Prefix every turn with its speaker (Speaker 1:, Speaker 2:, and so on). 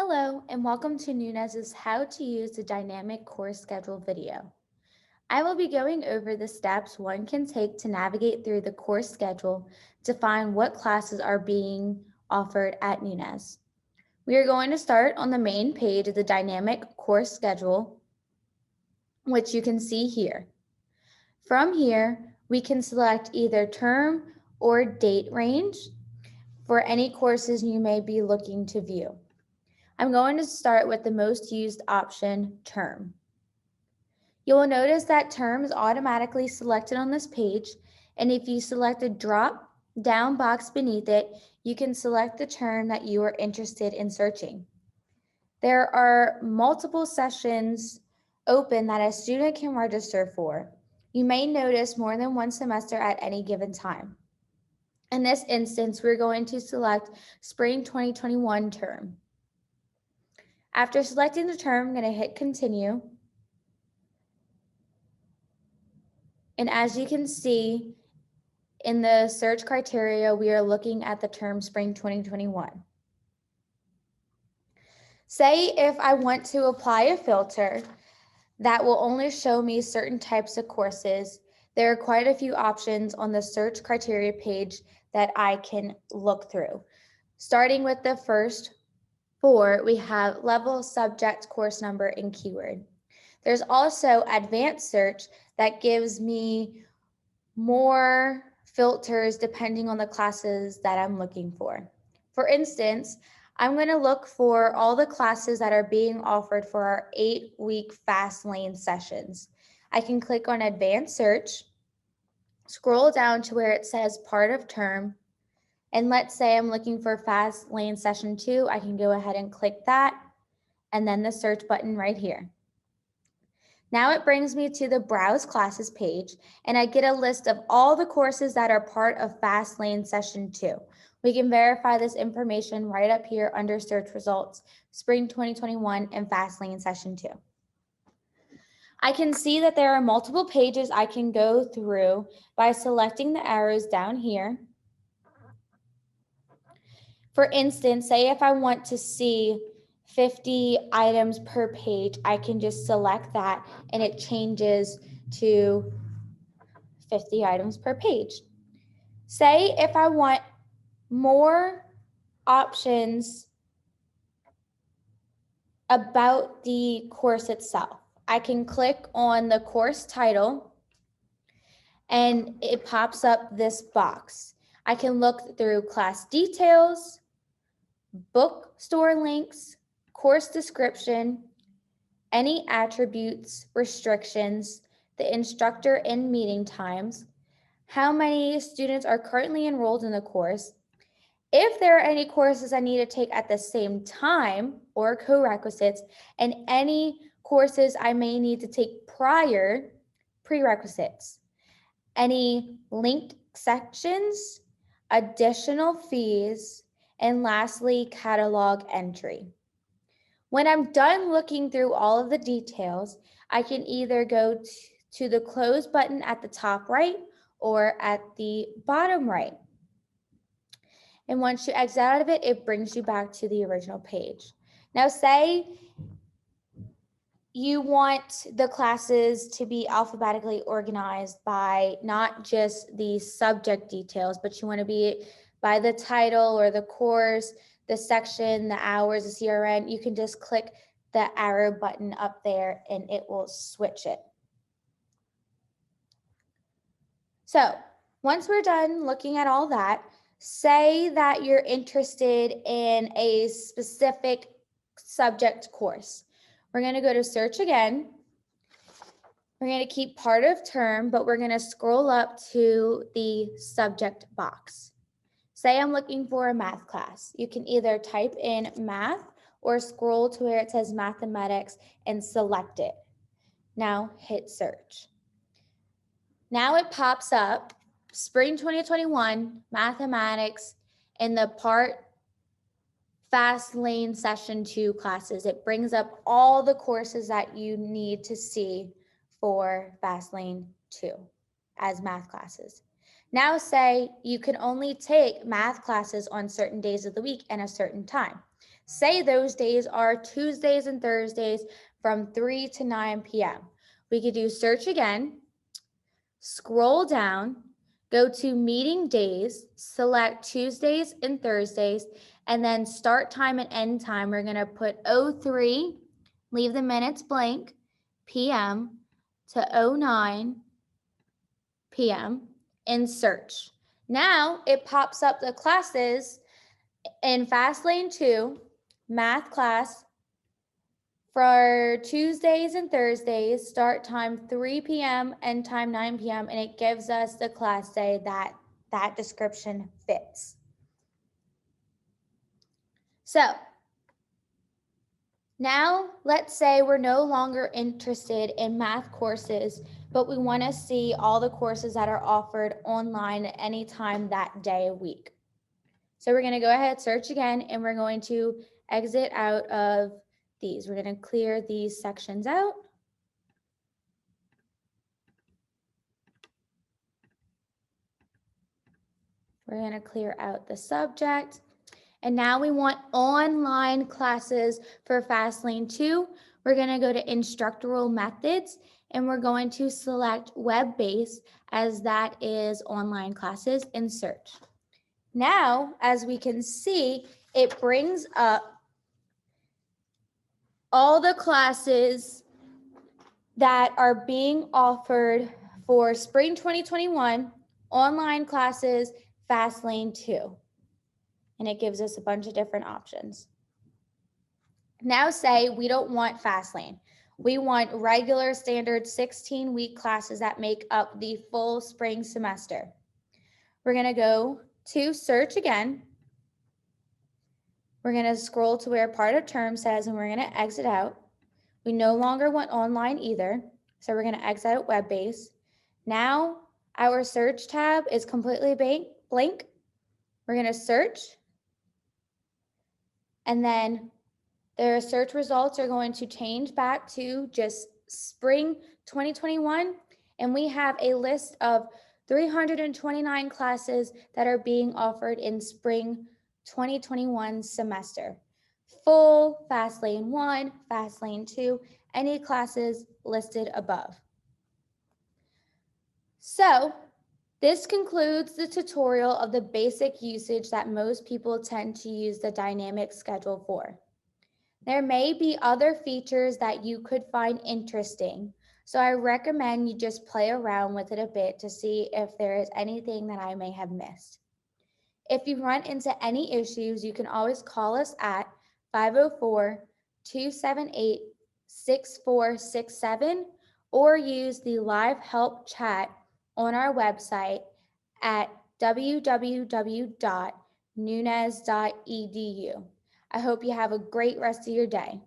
Speaker 1: Hello, and welcome to Nunez's How to Use the Dynamic Course Schedule video. I will be going over the steps one can take to navigate through the course schedule to find what classes are being offered at Nunez. We are going to start on the main page of the Dynamic Course Schedule, which you can see here. From here, we can select either term or date range for any courses you may be looking to view. I'm going to start with the most used option, term. You will notice that term is automatically selected on this page, and if you select a drop down box beneath it, you can select the term that you are interested in searching. There are multiple sessions open that a student can register for. You may notice more than one semester at any given time. In this instance, we're going to select Spring 2021 term. After selecting the term, I'm going to hit continue. And as you can see in the search criteria, we are looking at the term Spring 2021. Say if I want to apply a filter that will only show me certain types of courses, there are quite a few options on the search criteria page that I can look through. Starting with the first four, we have level, subject, course number, and keyword. There's also advanced search that gives me more filters depending on the classes that I'm looking for. For instance, I'm going to look for all the classes that are being offered for our 8-week fast lane sessions. I can click on advanced search, scroll down to where it says part of term, and let's say I'm looking for fast lane session 2, I can go ahead and click that, and then the search button right here. Now it brings me to the Browse Classes page, and I get a list of all the courses that are part of Fast Lane Session 2. We can verify this information right up here under Search Results, Spring 2021 and Fast Lane Session 2. I can see that there are multiple pages I can go through by selecting the arrows down here. For instance, say if I want to see 50 items per page, I can just select that and it changes to 50 items per page. Say if I want more options about the course itself, I can click on the course title and it pops up this box. I can look through class details, bookstore links, course description, any attributes, restrictions, the instructor and meeting times, how many students are currently enrolled in the course, if there are any courses I need to take at the same time or co-requisites, and any courses I may need to take prior, prerequisites, any linked sections, additional fees, and lastly, catalog entry. When I'm done looking through all of the details, I can either go to the close button at the top right or at the bottom right. And once you exit out of it, it brings you back to the original page. Now say you want the classes to be alphabetically organized by not just the subject details, but you want to be by the title or the course, the section, the hours, the CRN. You can just click the arrow button up there and it will switch it. So once we're done looking at all that, say that you're interested in a specific subject course. We're going to go to search again. We're going to keep part of term, but we're going to scroll up to the subject box. Say I'm looking for a math class. You can either type in math or scroll to where it says mathematics and select it. Now hit search. Now it pops up Spring 2021 mathematics in the part Fast Lane Session 2 classes. It brings up all the courses that you need to see for Fast Lane 2 as math classes. Now say you can only take math classes on certain days of the week and a certain time. Say those days are Tuesdays and Thursdays from 3 to 9 p.m. We could do search again, scroll down, go to meeting days, select Tuesdays and Thursdays, and then start time and end time. We're going to put 03, leave the minutes blank, p.m. to 09 p.m. in search. Now it pops up the classes in FastLane 2, math class for Tuesdays and Thursdays, start time 3 p.m. and time 9 p.m. and it gives us the class day that that description fits. So now let's say we're no longer interested in math courses, but we want to see all the courses that are offered online at any time that day of week. So we're going to go ahead, search again, and we're going to exit out of these. We're going to clear these sections out. We're going to clear out the subject. And now we want online classes for FastLane 2. We're going to go to instructional methods and we're going to select web-based as that is online classes and search. Now, as we can see, it brings up all the classes that are being offered for spring 2021 online classes, FastLane 2. And it gives us a bunch of different options. Now say we don't want FastLane. We want regular standard 16-week classes that make up the full spring semester. We're going to go to search again. We're going to scroll to where part of term says, and we're going to exit out. We no longer want online either, so we're going to exit out web-based. Now our search tab is completely blank. We're going to search, and then their search results are going to change back to just spring 2021, and we have a list of 329 classes that are being offered in spring 2021 semester. Full, FastLane 1, FastLane 2, any classes listed above. So this concludes the tutorial of the basic usage that most people tend to use the dynamic schedule for. There may be other features that you could find interesting, so I recommend you just play around with it a bit to see if there is anything that I may have missed. If you run into any issues, you can always call us at 504-278-6467 or use the live help chat on our website at www.nunez.edu. I hope you have a great rest of your day.